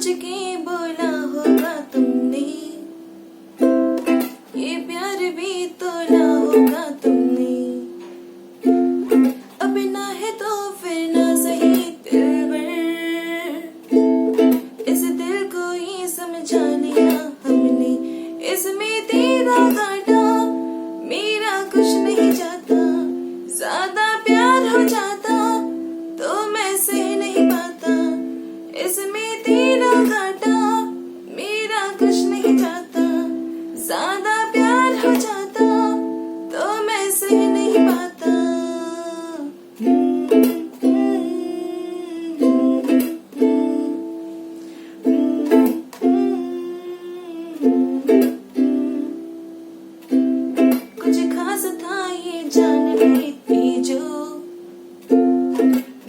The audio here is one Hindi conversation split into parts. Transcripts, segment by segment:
सोच के बोला होगा तुमने, ये प्यार भी तोला होगा तुमने। अब ना है तो फिर ना सही दिलबर, इस दिल को ही समझा लिया हमने। इसमें तेरा घाटा मेरा कुछ नहीं जाता, ज्यादा प्यार हो जाता तो मैं सह नहीं पाता। इसमें तेरा घाटा मेरा कुछ नहीं जाता, ज्यादा प्यार हो जाता तो मैं सह नहीं पाता। कुछ खास था ये जान लेती जो,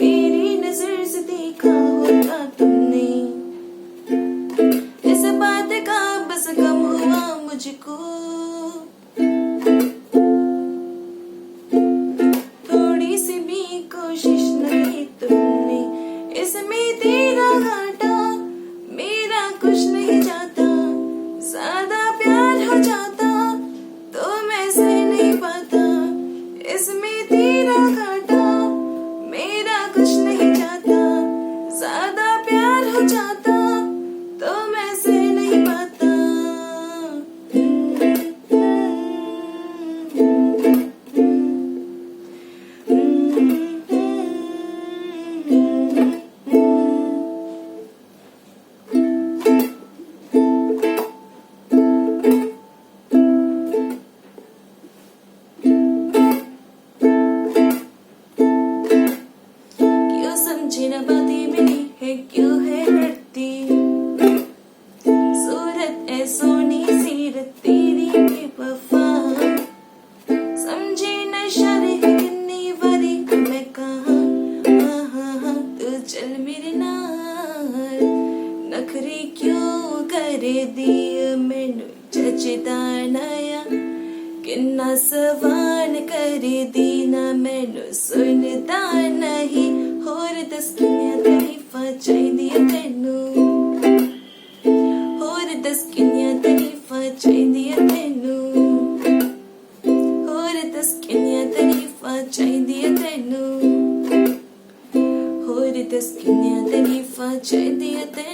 मेरी नजर से देखा होता तुमने। इस बात का बस गम हुआ मुझको, थोड़ी सी भी कोशिश नहीं तुमने। इसमें तेरा घाटा मेरा कुछ नहीं जाता, ज्यादा प्यार हो जाता तो मैं सह नहीं पाता। इसमें तेरा घाटा मेरा कुछ नहीं जाता, ज्यादा प्यार हो जाता तो मैं सह नहीं पाता। क्यों समझे न बातें मेरी है, क्यों है हरती सूरत ऐ सोनी सीरत तेरी बेवफा। समझे न इशारे है कितनी बारी मैं कहा, तू चल मेरे नाल। नखरे क्यों करे दिए मैनू जचदा नया, किन्ना सवाल करे दी ना मैनू सुनदा नहीं। होर दस किन्नियां तारीफां चाहिदियां तैनू, होर दस किन्नियां तारीफां चाहिदियां तैनू, होर दस किन्नियां तारीफां चाहिदियां तैनू, होर दस किन्नियां तारीफां चाहिदियां तैनू।